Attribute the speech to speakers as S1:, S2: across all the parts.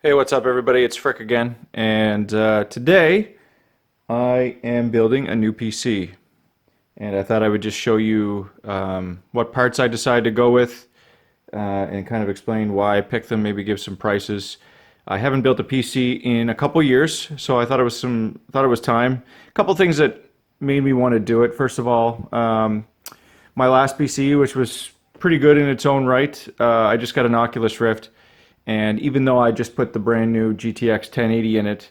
S1: Hey, what's up, everybody? It's Frick again, and today I am building a new PC, and I thought I would just show you what parts I decided to go with, and kind of explain why I picked them. Maybe give some prices. I haven't built a PC in a couple years, so I thought it was time. A couple things that made me want to do it. First of all, my last PC, which was pretty good in its own right, I just got an Oculus Rift. And even though I just put the brand new GTX 1080 in it,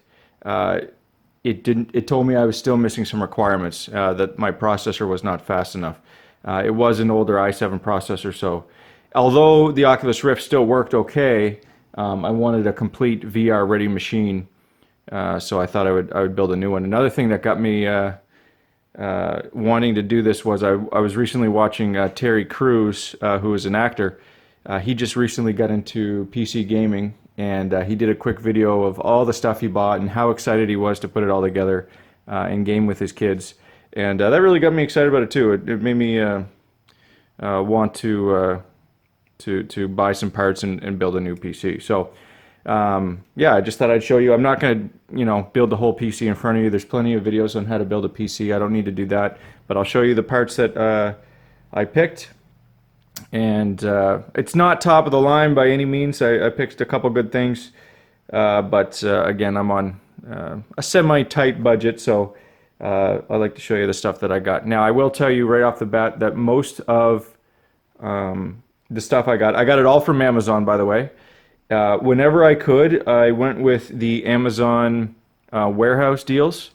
S1: it didn't. It told me I was still missing some requirements. That my processor was not fast enough. It was an older i7 processor, so although the Oculus Rift still worked okay, I wanted a complete VR-ready machine. So I thought I would build a new one. Another thing that got me wanting to do this was I was recently watching Terry Crews, who is an actor. He just recently got into PC gaming, and he did a quick video of all the stuff he bought and how excited he was to put it all together and game with his kids. And that really got me excited about it too. It made me want to buy some parts and build a new PC. So yeah, I just thought I'd show you. I'm not going to build the whole PC in front of you. There's plenty of videos on how to build a PC. I don't need to do that, but I'll show you the parts that I picked. And it's not top of the line by any means. I picked a couple good things, but again, I'm on a semi-tight budget, so I like to show you the stuff that I got. Now, I will tell you right off the bat that most of the stuff I got it all from Amazon, by the way. Whenever I could, I went with the Amazon warehouse deals.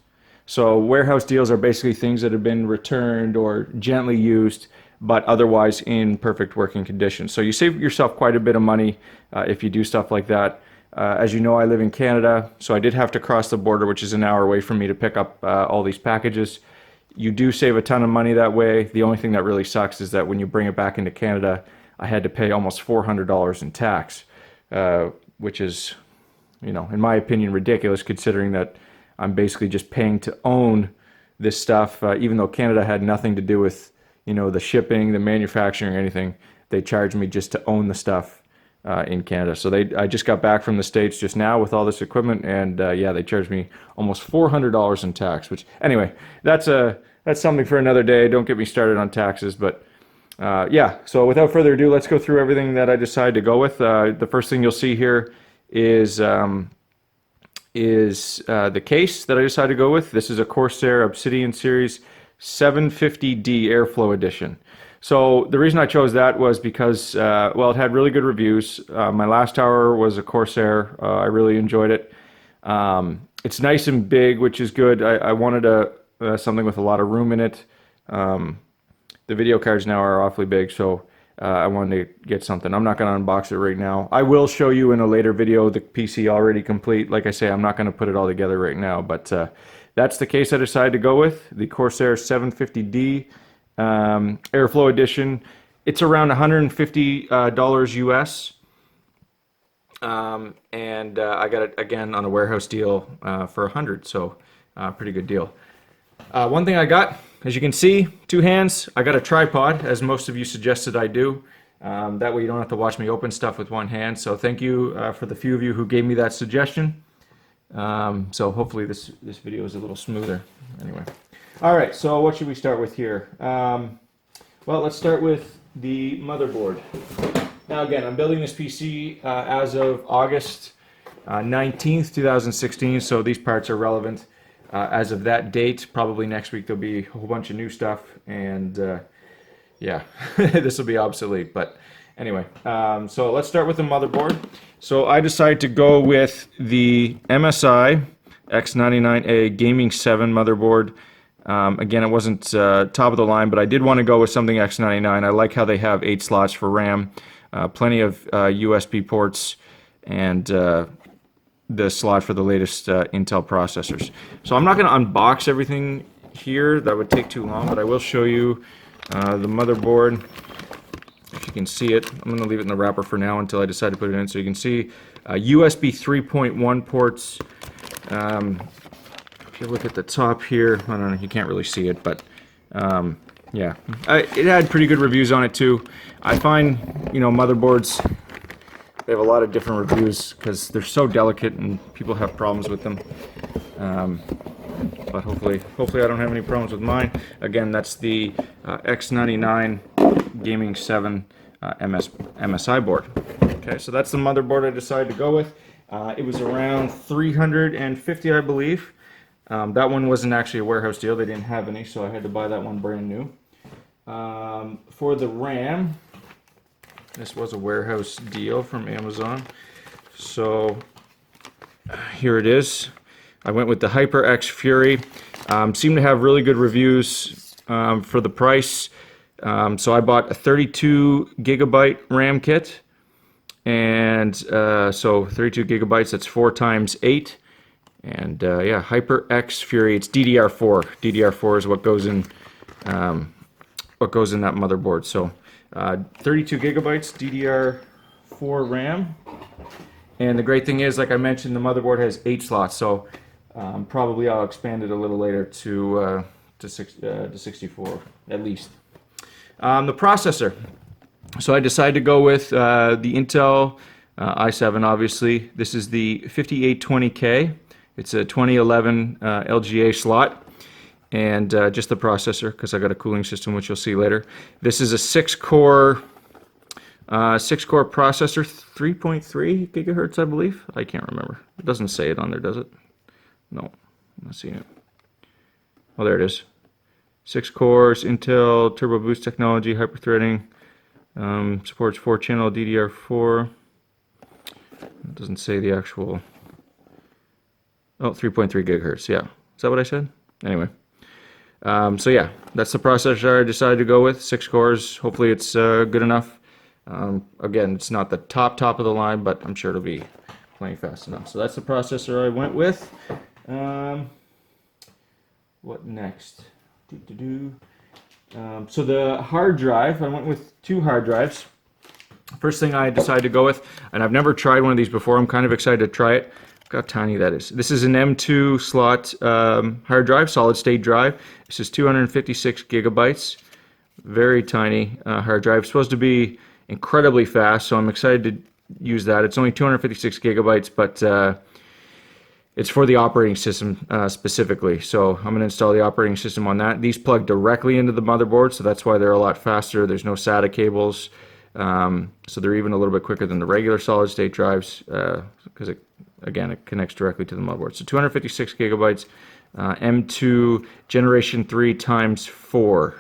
S1: So warehouse deals are basically things that have been returned or gently used, but otherwise in perfect working condition. So you save yourself quite a bit of money if you do stuff like that. As you know, I live in Canada, so I did have to cross the border, which is an hour away from me, to pick up all these packages. You do save a ton of money that way. The only thing that really sucks is that when you bring it back into Canada, I had to pay almost $400 in tax, which is, in my opinion, ridiculous, considering that I'm basically just paying to own this stuff, even though Canada had nothing to do with the shipping, the manufacturing, or anything. They charge me just to own the stuff in Canada. So I just got back from the States just now with all this equipment, and yeah, they charged me almost $400 in tax. Which, anyway, that's something for another day. Don't get me started on taxes, but yeah. So without further ado, let's go through everything that I decided to go with. The first thing you'll see here is the case that I decided to go with. This is a Corsair Obsidian Series 750D Airflow Edition. So the reason I chose that was because, well, it had really good reviews. My last tower was a Corsair. I really enjoyed it. It's nice and big, which is good. I wanted something with a lot of room in it. The video cards now are awfully big, so I wanted to get something. I'm not going to unbox it right now. I will show you in a later video the PC already complete. Like I say, I'm not going to put it all together right now, but that's the case I decided to go with, the Corsair 750D Airflow Edition. It's around $150 US, and I got it again on a warehouse deal for $100, so pretty good deal. One thing I got, as you can see, two hands. I got a tripod, as most of you suggested I do. That way you don't have to watch me open stuff with one hand. So thank you for the few of you who gave me that suggestion. So hopefully this video is a little smoother. Anyway, all right. So what should we start with here? Well, let's start with the motherboard. Now again, I'm building this PC as of August 19th, 2016. So these parts are relevant as of that date. Probably next week there'll be a whole bunch of new stuff, and yeah, this will be obsolete. But anyway, so let's start with the motherboard. So I decided to go with the MSI X99A Gaming 7 motherboard. Again, it wasn't top of the line, but I did want to go with something X99. I like how they have 8 slots for RAM, plenty of USB ports, and the slot for the latest Intel processors. So I'm not going to unbox everything here. That would take too long, but I will show you the motherboard. If you can see it, I'm going to leave it in the wrapper for now until I decide to put it in. So you can see USB 3.1 ports. If you look at the top here, I don't know, you can't really see it, but yeah, it had pretty good reviews on it too. I find, motherboards they have a lot of different reviews because they're so delicate and people have problems with them. But hopefully I don't have any problems with mine. Again, that's the X99 Gaming 7 MSI board. Okay, so that's the motherboard I decided to go with. It was around $350, I believe. That one wasn't actually a warehouse deal. They didn't have any, so I had to buy that one brand new. For the RAM, this was a warehouse deal from Amazon. So here it is. I went with the HyperX Fury. Seemed to have really good reviews for the price. So I bought a 32 gigabyte RAM kit. And so 32 gigabytes, that's 4 times 8. And yeah, HyperX Fury, it's DDR4. DDR4 is what goes in that motherboard. So 32 gigabytes DDR4 RAM. And the great thing is, like I mentioned, the motherboard has 8 slots. So probably I'll expand it a little later to 64 at least. The processor. So I decided to go with the Intel i7, obviously. This is the 5820K. It's a 2011 LGA slot. And just the processor, because I got a cooling system, which you'll see later. This is a 6-core processor, 3.3 gigahertz, I believe. I can't remember. It doesn't say it on there, does it? No, I'm not seeing it. Oh, there it is. 6 cores, Intel Turbo Boost technology, hyperthreading, supports 4-channel DDR4. It doesn't say the actual. Oh, 3.3 gigahertz. Yeah, is that what I said? Anyway, so yeah, that's the processor I decided to go with. 6 cores. Hopefully, it's good enough. Again, it's not the top of the line, but I'm sure it'll be playing fast enough. So that's the processor I went with. What next? So the hard drive, I went with 2 hard drives. First thing I decided to go with, and I've never tried one of these before. I'm kind of excited to try it. Look how tiny that is. This is an M2 slot hard drive, solid state drive. This is 256 gigabytes. Very tiny hard drive. It's supposed to be incredibly fast, so I'm excited to use that. It's only 256 gigabytes, but it's for the operating system specifically. So I'm going to install the operating system on that. These plug directly into the motherboard, so that's why they're a lot faster. There's no SATA cables, so they're even a little bit quicker than the regular solid state drives because it connects directly to the motherboard. So 256 gigabytes, M2 Generation 3 times 4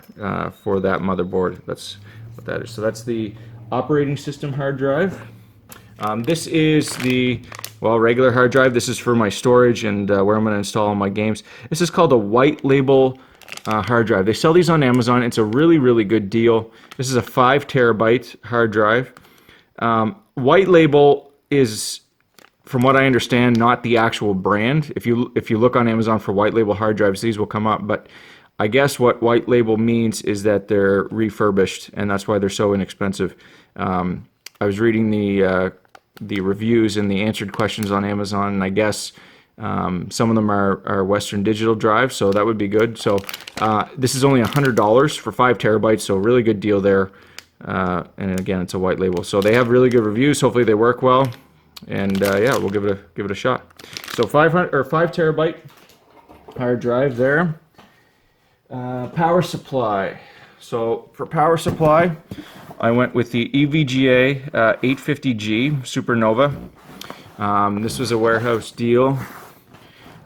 S1: for that motherboard. That's what that is. So that's the operating system hard drive. This is the regular hard drive. This is for my storage and where I'm going to install all my games. This is called a white label hard drive. They sell these on Amazon. It's a really, really good deal. This is a 5 terabyte hard drive. White label is, from what I understand, not the actual brand. If you look on Amazon for white label hard drives, these will come up. But I guess what white label means is that they're refurbished, and that's why they're so inexpensive. I was reading the reviews and the answered questions on Amazon, and I guess some of them are Western Digital drives, so that would be good. So this is only $100 for 5 terabytes, so really good deal there. And again, it's a white label, so they have really good reviews. Hopefully, they work well, and yeah, we'll give it a shot. So 5 terabyte hard drive there. Power supply. So for power supply, I went with the EVGA 850G Supernova. This was a warehouse deal.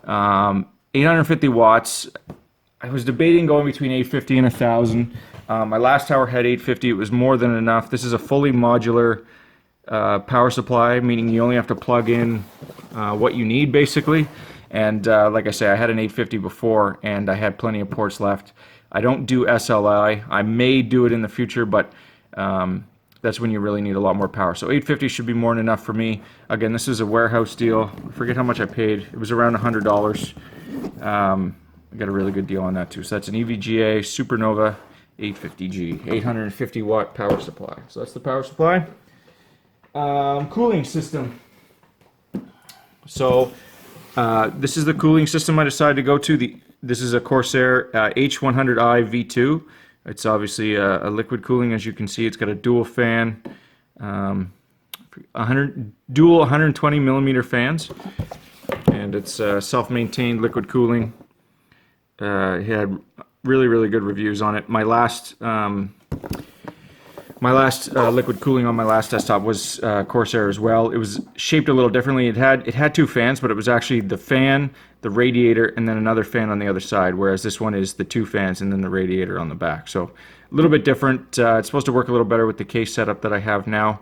S1: 850 watts. I was debating going between 850 and 1000. My last tower had 850. It was more than enough. This is a fully modular power supply, meaning you only have to plug in what you need, basically. And like I say, I had an 850 before, and I had plenty of ports left. I don't do SLI. I may do it in the future, but that's when you really need a lot more power. So 850 should be more than enough for me. Again, this is a warehouse deal. I forget how much I paid. It was around $100. I got a really good deal on that too. So that's an EVGA Supernova 850G, 850 watt power supply. So that's the power supply. Cooling system. So this is the cooling system I decided to go to. This is a Corsair H100i V2. It's obviously a liquid cooling, as you can see. It's got a dual fan. I dual 120 millimeter fans, and it's self-maintained liquid cooling. He had really good reviews on it. My last liquid cooling on my last desktop was Corsair as well. It was shaped a little differently. It had two fans, but it was actually the fan, the radiator, and then another fan on the other side, whereas this one is the two fans and then the radiator on the back. So a little bit different. It's supposed to work a little better with the case setup that I have now.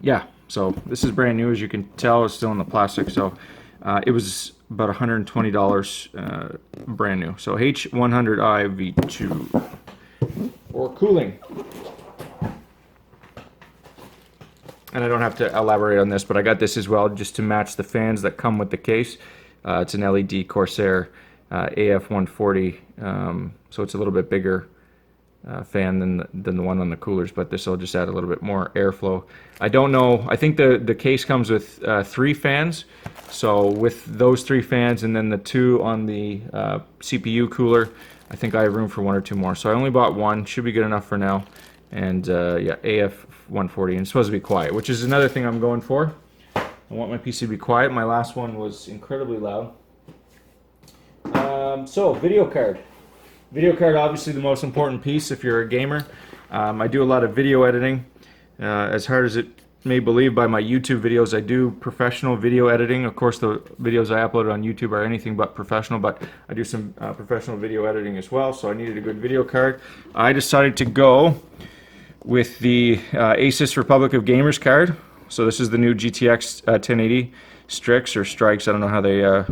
S1: Yeah, so this is brand new, as you can tell. It's still in the plastic, so it was about $120 brand new. So H100i V2 for cooling. And I don't have to elaborate on this, but I got this as well just to match the fans that come with the case. It's an LED Corsair AF140, so it's a little bit bigger fan than the one on the coolers, but this will just add a little bit more airflow. I don't know, I think the case comes with 3 fans, so with those 3 fans and then the 2 on the CPU cooler, I think I have room for 1 or 2 more. So I only bought 1, should be good enough for now. And yeah, AF140, and it's supposed to be quiet, which is another thing I'm going for. I want my PC to be quiet. My last one was incredibly loud. So video card. Video card, obviously the most important piece if you're a gamer. I do a lot of video editing. As hard as it may believe by my YouTube videos, I do professional video editing. Of course, the videos I upload on YouTube are anything but professional, but I do some professional video editing as well, so I needed a good video card. I decided to go with the Asus Republic of Gamers card. So this is the new GTX 1080 Strix, or Strikes, I don't know how they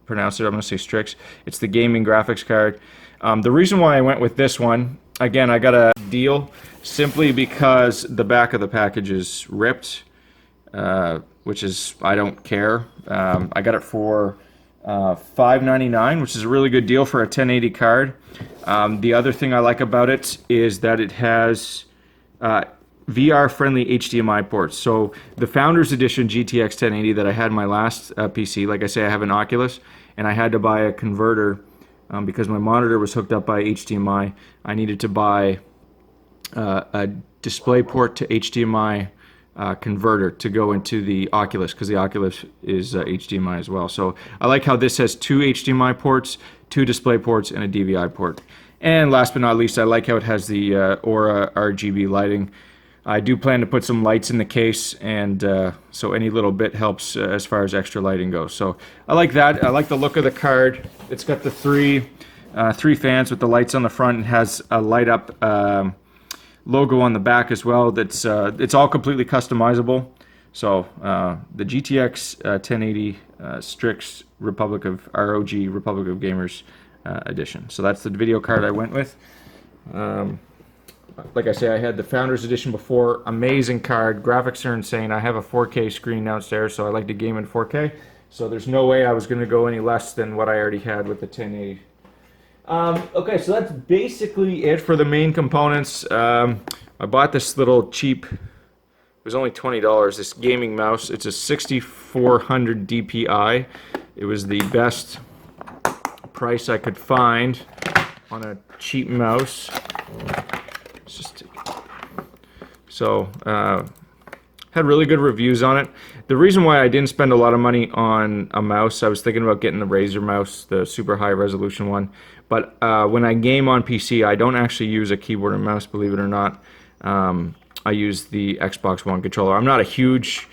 S1: pronounce it. I'm going to say Strix. It's the gaming graphics card. The reason why I went with this one, again, I got a deal simply because the back of the package is ripped, which is, I don't care. I got it for $5.99, which is a really good deal for a 1080 card. The other thing I like about it is that it has VR-friendly HDMI ports. So the Founders Edition GTX 1080 that I had in my last PC, like I say, I have an Oculus, and I had to buy a converter because my monitor was hooked up by HDMI. I needed to buy a DisplayPort to HDMI converter to go into the Oculus, because the Oculus is HDMI as well. So I like how this has 2 HDMI ports, 2 display ports, and a DVI port. And last but not least, I like how it has the Aura RGB lighting. I do plan to put some lights in the case, and so any little bit helps as far as extra lighting goes. So I like that. I like the look of the card. It's got the three fans with the lights on the front. It has a light up logo on the back as well. That's it's all completely customizable. So the GTX 1080 Strix Republic of Gamers edition. So that's the video card I went with. Like I say, I had the Founders Edition before. Amazing card. Graphics are insane. I have a 4K screen downstairs, so I like to game in 4K. So there's no way I was going to go any less than what I already had with the 1080. Okay, so that's basically it for the main components. I bought this little cheap, it was only $20, this gaming mouse. It's a 6400 DPI. It was the best price I could find on a cheap mouse. So, had really good reviews on it. The reason why I didn't spend a lot of money on a mouse, I was thinking about getting the Razer mouse, the super high resolution one. But when I game on PC, I don't actually use a keyboard and mouse, believe it or not. I use the Xbox One controller. I'm not a huge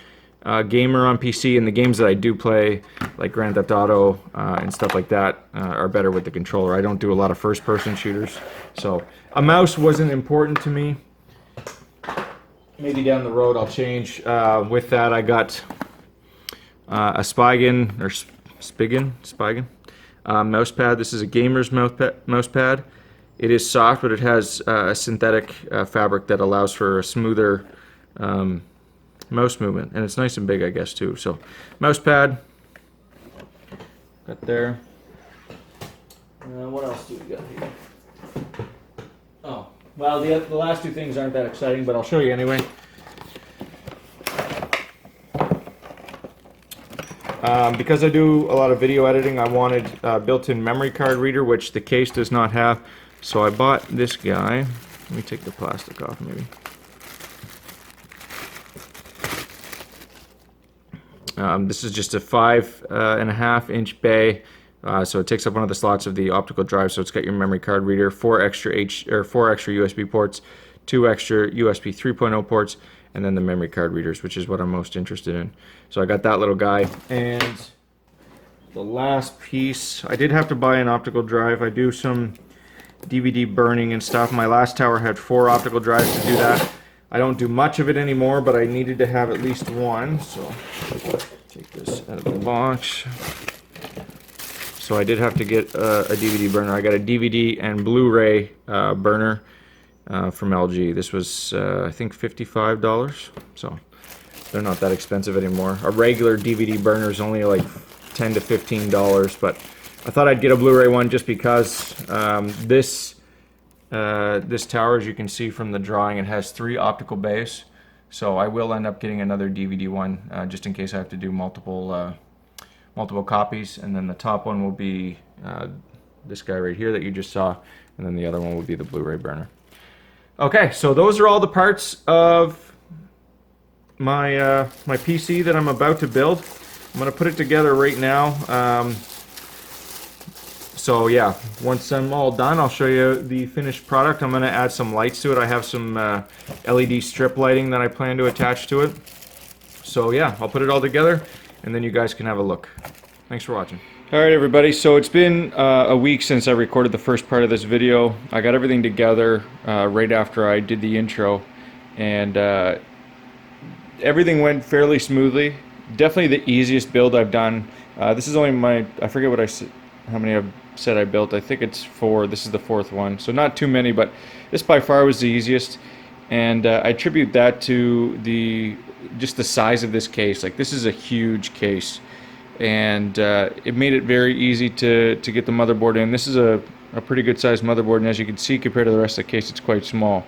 S1: gamer on PC, and the games that I do play, like Grand Theft Auto and stuff like that, are better with the controller. I don't do a lot of first-person shooters, so a mouse wasn't important to me. Maybe down the road I'll change. With that, I got a Spigen, or Spigen mouse pad. This is a gamer's mouse pad. It is soft, but it has a synthetic fabric that allows for a smoother mouse movement, and it's nice and big, I guess, too. So, mouse pad, got there. What else do we got here? Oh, well, the last two things aren't that exciting, but I'll show you anyway. Because I do a lot of video editing, I wanted a built-in memory card reader, which the case does not have. So I bought this guy. Let me take the plastic off, maybe. This is just a 5.5-inch bay, so it takes up one of the slots of the optical drive. So it's got your memory card reader, four extra USB ports, 2 extra USB 3.0 ports, and then the memory card readers, which is what I'm most interested in. So I got that little guy. And the last piece, I did have to buy an optical drive. I do some DVD burning and stuff. My last tower had 4 optical drives to do that. I don't do much of it anymore, but I needed to have at least one, so take this out of the box. So I did have to get a DVD burner. I got a DVD and Blu-ray burner from LG. This was, I think, $55, so they're not that expensive anymore. A regular DVD burner is only like $10 to $15, but I thought I'd get a Blu-ray one just because this tower, as you can see from the drawing, it has 3 optical bays. So I will end up getting another DVD one just in case I have to do multiple copies. And then the top one will be this guy right here that you just saw, and then the other one will be the Blu-ray burner. Okay, so those are all the parts of my my PC that I'm about to build. I'm gonna put it together right now. So yeah, once I'm all done, I'll show you the finished product. I'm going to add some lights to it. I have some LED strip lighting that I plan to attach to it. So yeah, I'll put it all together and then you guys can have a look. Thanks for watching. Alright everybody, so it's been a week since I recorded the first part of this video. I got everything together right after I did the intro, and everything went fairly smoothly. Definitely the easiest build I've done. This is only my, I forget what how many I've said I built. I think it's 4. This is the 4th one, so not too many, but this by far was the easiest, and I attribute that to just the size of this case. Like, this is a huge case, and it made it very easy to get the motherboard in. This is a pretty good sized motherboard, and as you can see, compared to the rest of the case, it's quite small.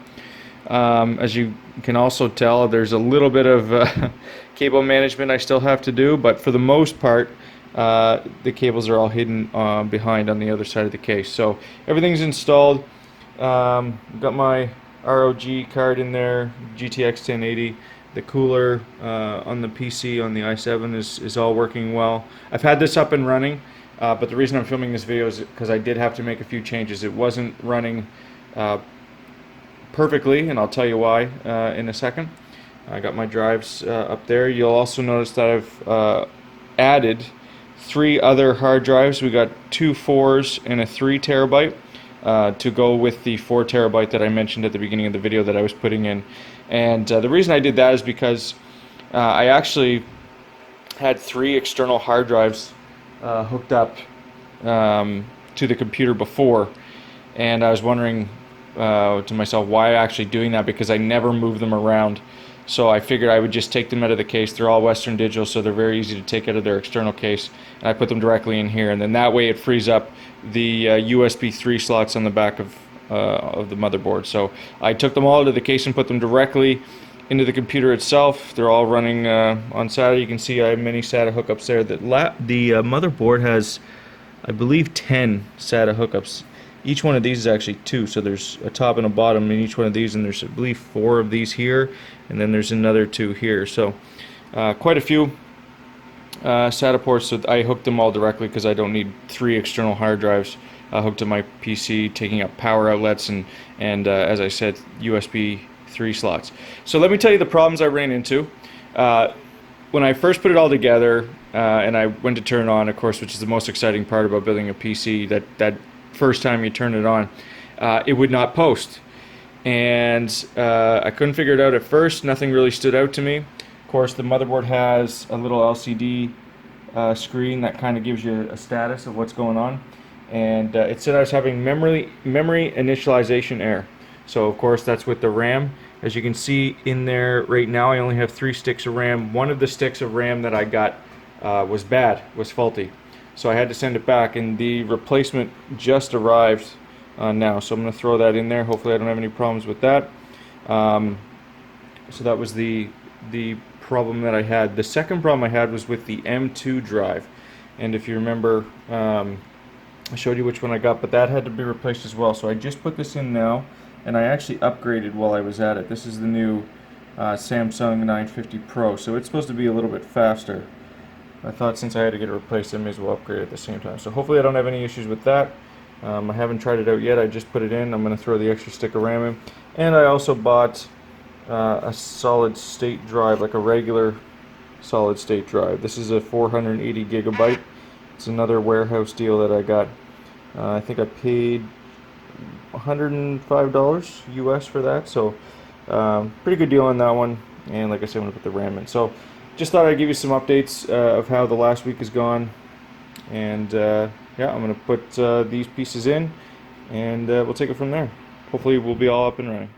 S1: As you can also tell, there's a little bit of cable management I still have to do, but for the most part, the cables are all hidden behind on the other side of the case. So everything's installed. Got my ROG card in there, GTX 1080. The cooler on the PC on the i7 is all working well. I've had this up and running, but the reason I'm filming this video is because I did have to make a few changes. It wasn't running perfectly, and I'll tell you why in a second. I got my drives up there. You'll also notice that I've added 3 other hard drives. We got 2 4s and a 3 terabyte to go with the 4 terabyte that I mentioned at the beginning of the video that I was putting in. And the reason I did that is because I actually had 3 external hard drives hooked up to the computer before, and I was wondering to myself why actually doing that, because I never move them around. So I figured I would just take them out of the case. They're all Western Digital, so they're very easy to take out of their external case, and I put them directly in here, and then that way it frees up the USB 3 slots on the back of the motherboard. So I took them all out of the case and put them directly into the computer itself. They're all running on SATA. You can see I have many SATA hookups there. The motherboard has, I believe, 10 SATA hookups. Each one of these is actually 2, so there's a top and a bottom in each one of these, and there's, I believe, 4 of these here, and then there's another 2 here. So quite a few SATA ports. So I hooked them all directly because I don't need 3 external hard drives hooked to my PC, taking up power outlets and as I said, USB 3 slots. So let me tell you the problems I ran into. When I first put it all together and I went to turn it on, of course, which is the most exciting part about building a PC, that first time you turn it on, it would not post, and I couldn't figure it out at first. Nothing really stood out to me. Of course, the motherboard has a little LCD screen that kind of gives you a status of what's going on, and it said I was having memory initialization error. So of course that's with the RAM. As you can see in there right now, I only have 3 sticks of RAM. One of the sticks of RAM that I got was faulty. So I had to send it back, and the replacement just arrived now. So I'm going to throw that in there. Hopefully I don't have any problems with that. So that was the problem that I had. The second problem I had was with the M2 drive. And if you remember, I showed you which one I got, but that had to be replaced as well. So I just put this in now, and I actually upgraded while I was at it. This is the new Samsung 950 Pro. So it's supposed to be a little bit faster. I thought since I had to get it replaced, I may as well upgrade at the same time. So hopefully I don't have any issues with that. I haven't tried it out yet. I just put it in. I'm going to throw the extra stick of RAM in. And I also bought a solid state drive, like a regular solid state drive. This is a 480 gigabyte. It's another warehouse deal that I got. I think I paid $105 US for that. So pretty good deal on that one. And like I said, I'm going to put the RAM in. So just thought I'd give you some updates of how the last week has gone. And yeah, I'm going to put these pieces in, and we'll take it from there. Hopefully we'll be all up and running.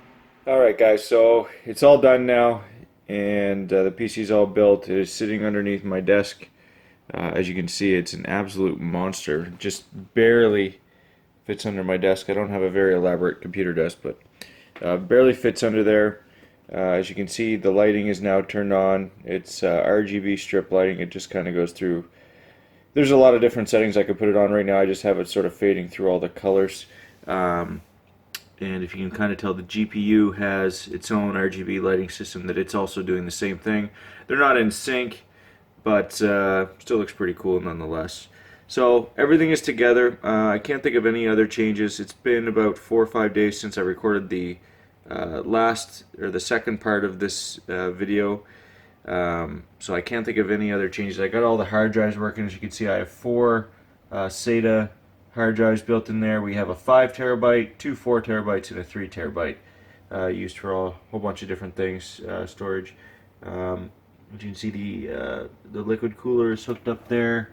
S1: Alright guys, so it's all done now, and the PC is all built. It is sitting underneath my desk. As you can see, it's an absolute monster. Just barely fits under my desk. I don't have a very elaborate computer desk, but barely fits under there. As you can see, the lighting is now turned on. It's RGB strip lighting. It just kind of goes through. There's a lot of different settings I could put it on right now. I just have it sort of fading through all the colors. And if you can kind of tell, the GPU has its own RGB lighting system that it's also doing the same thing. They're not in sync, but still looks pretty cool nonetheless. So everything is together. I can't think of any other changes. It's been about 4 or 5 days since I recorded the the second part of this video. So I can't think of any other changes. I got all the hard drives working. As you can see, I have 4 SATA hard drives built in there. We have a 5 terabyte, 2 4 terabytes, and a 3 terabyte used for a whole bunch of different things, storage. As you can see, the liquid cooler is hooked up there.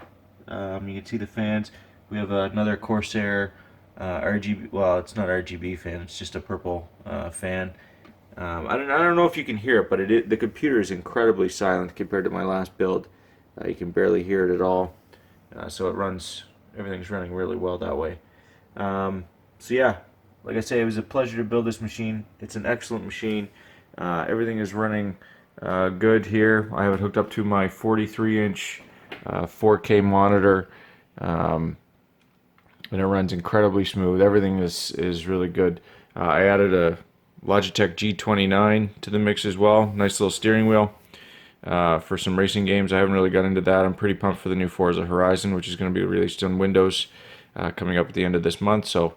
S1: You can see the fans. We have another Corsair RGB. Well, it's not RGB fan. It's just a purple fan. I don't know if you can hear it, but the computer is incredibly silent compared to my last build. You can barely hear it at all. So everything's running really well that way. So yeah, like I say, it was a pleasure to build this machine. It's an excellent machine. Everything is running good here. I have it hooked up to my 43-inch 4K monitor. And it runs incredibly smooth. Everything is really good. I added a Logitech G29 to the mix as well. Nice little steering wheel for some racing games. I haven't really got into that. I'm pretty pumped for the new Forza Horizon, which is going to be released on Windows coming up at the end of this month. So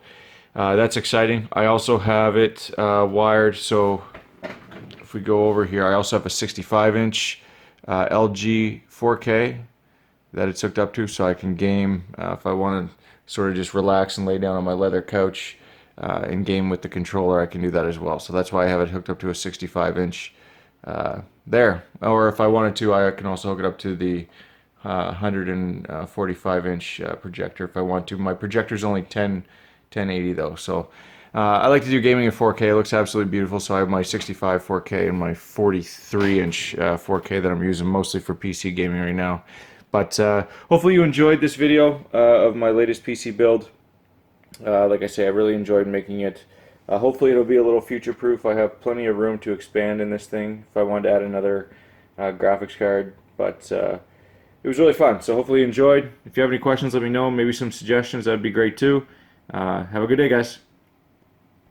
S1: that's exciting. I also have it wired. So if we go over here, I also have a 65-inch LG 4K that it's hooked up to, so I can game if I want to sort of just relax and lay down on my leather couch and game with the controller. I can do that as well. So that's why I have it hooked up to a 65-inch there. Or if I wanted to, I can also hook it up to the 145-inch projector if I want to. My projector is only 1080 though, so I like to do gaming in 4K. It looks absolutely beautiful. So I have my 65 4K and my 43-inch 4K that I'm using mostly for PC gaming right now. But hopefully you enjoyed this video of my latest PC build. Like I say, I really enjoyed making it. Hopefully it'll be a little future-proof. I have plenty of room to expand in this thing if I wanted to add another graphics card. But it was really fun, so hopefully you enjoyed. If you have any questions, let me know. Maybe some suggestions, that'd be great too. Have a good day, guys.